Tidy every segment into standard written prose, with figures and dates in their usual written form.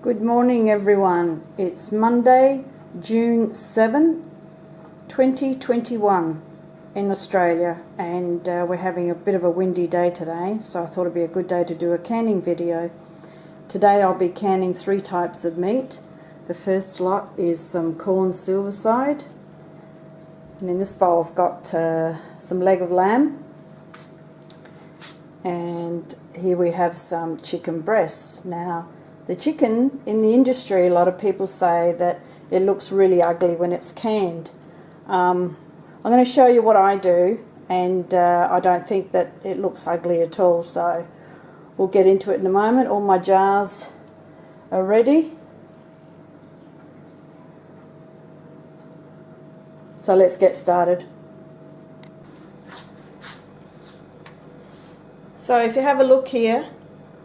Good morning everyone. It's Monday, June 7, 2021 in Australia, and we're having a bit of a windy day today, so I thought it'd be a good day to do a canning video. Today I'll be canning 3 types of meat. The first lot is some corn silverside, and in this bowl I've got some leg of lamb, and here we have some chicken breasts. Now the chicken, in the industry, a lot of people say that it looks really ugly when it's canned. I'm going to show you what I do, and I don't think that it looks ugly at all, so we'll get into it in a moment. All my jars are ready, so let's get started. So if you have a look here,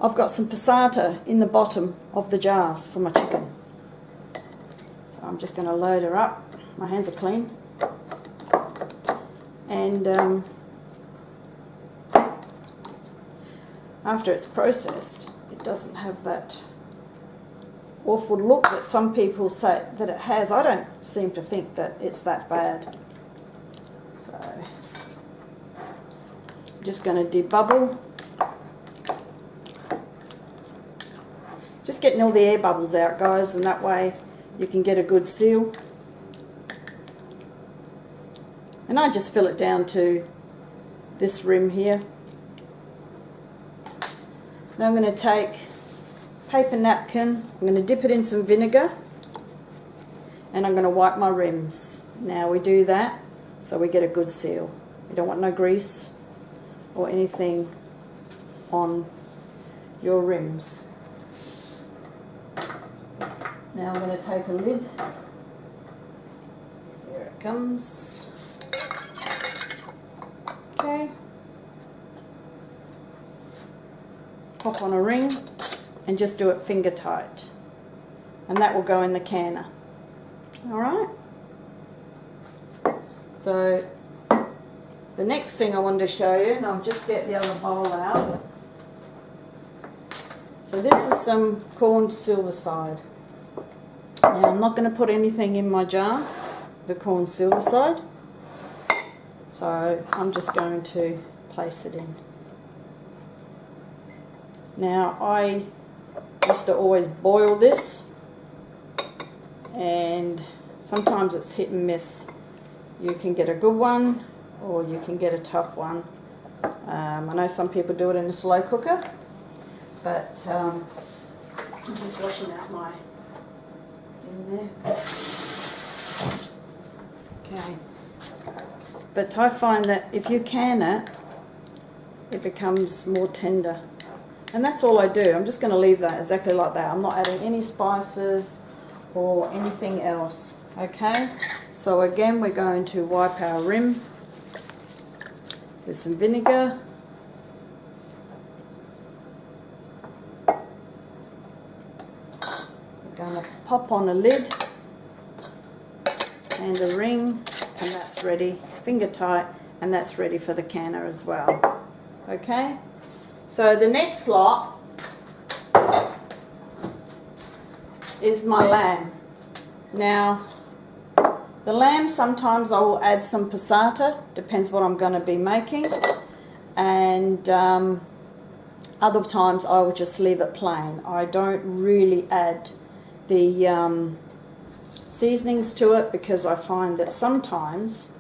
I've got some passata in the bottom of the jars for my chicken. So I'm just going to load her up. My hands are clean. And after it's processed, it doesn't have that awful look that some people say that it has. I don't seem to think that it's that bad. So I'm just going to debubble. Just getting all the air bubbles out, guys, and that way you can get a good seal. And I just fill it down to this rim here. Now I'm going to take a paper napkin, I'm going to dip it in some vinegar, and I'm going to wipe my rims. Now we do that so we get a good seal. You don't want no grease or anything on your rims. Now I'm going to take a lid. Here it comes. Okay. Pop on a ring and just do it finger tight. And that will go in the canner. Alright? So the next thing I wanted to show you, and I'll just get the other bowl out. So this is some corned silverside. Now I'm not going to put anything in my jar, the corn silverside, so I'm just going to place it in. Now I used to always boil this, and sometimes it's hit and miss. You can get a good one or you can get a tough one. I know some people do it in a slow cooker, but I'm just washing out my in there. Okay, but I find that if you can it, it becomes more tender, and that's all I do. I'm just going to leave that exactly like that. I'm not adding any spices or anything else. Okay, so again we're going to wipe our rim with some vinegar. Going to pop on a lid and a ring, and that's ready, finger tight, and that's ready for the canner as well. Okay, so the next lot is my lamb. Now the lamb, sometimes I will add some passata, depends what I'm going to be making, and other times I will just leave it plain. I don't really add the seasonings to it because I find that sometimes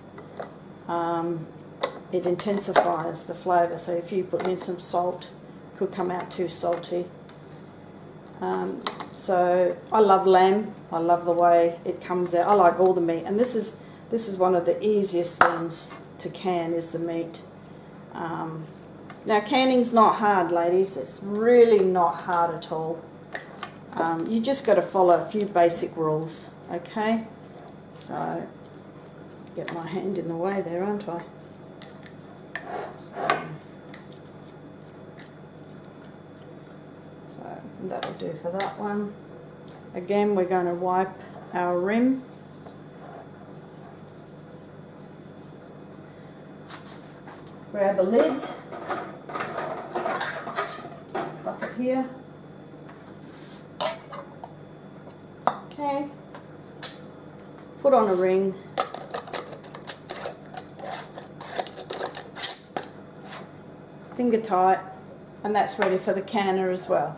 it intensifies the flavour. So if you put in some salt, it could come out too salty. So I love lamb. I love the way it comes out. I like all the meat, and this is one of the easiest things to can, is the meat. Now canning's not hard, ladies. It's really not hard at all. You just got to follow a few basic rules, okay? So, get my hand in the way there, aren't I? So that'll do for that one. Again, we're going to wipe our rim. Grab a lid, bucket here, Okay, put on a ring. Finger tight, and that's ready for the canner as well.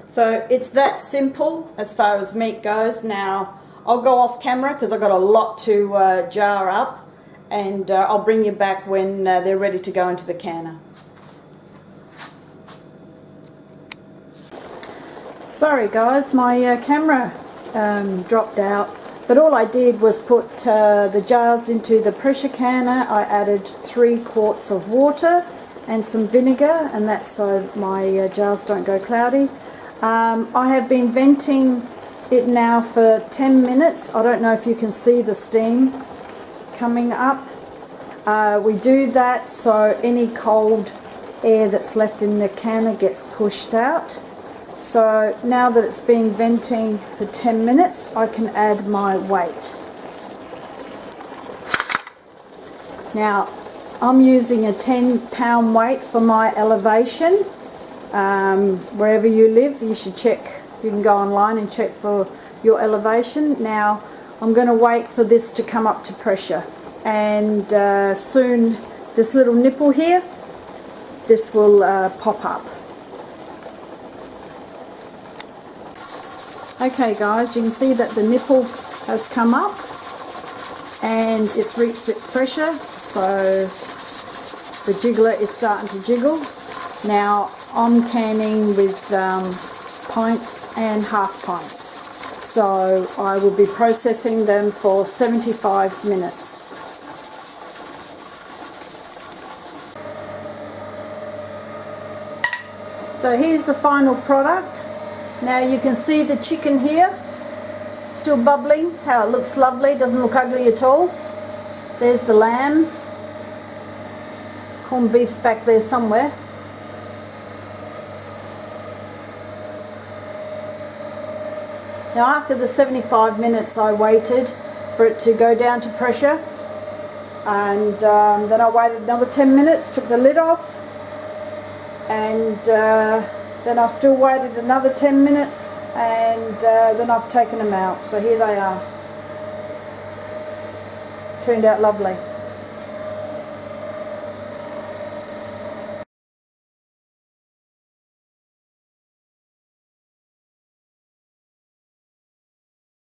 So it's that simple as far as meat goes. Now I'll go off camera because I've got a lot to jar up, and I'll bring you back when they're ready to go into the canner. Sorry guys, my camera dropped out, but all I did was put the jars into the pressure canner. I added 3 quarts of water and some vinegar, and that's so my jars don't go cloudy. I have been venting it now for 10 minutes. I don't know if you can see the steam coming up. We do that so any cold air that's left in the canner gets pushed out. So now that it's been venting for 10 minutes, I can add my weight. Now, I'm using a 10-pound weight for my elevation. Wherever you live, you should check. You can go online and check for your elevation. Now, I'm going to wait for this to come up to pressure. And soon, this little nipple here, this will pop up. Okay guys, you can see that the nipple has come up and it's reached its pressure, so the jiggler is starting to jiggle. Now I'm canning with pints and half pints, so I will be processing them for 75 minutes. So here's the final product. Now you can see the chicken here, still bubbling, how it looks lovely, doesn't look ugly at all. There's the lamb. Corned beef's back there somewhere. Now after the 75 minutes I waited for it to go down to pressure, and then I waited another 10 minutes, took the lid off, and then I still waited another 10 minutes, and then I've taken them out. So here they are. Turned out lovely.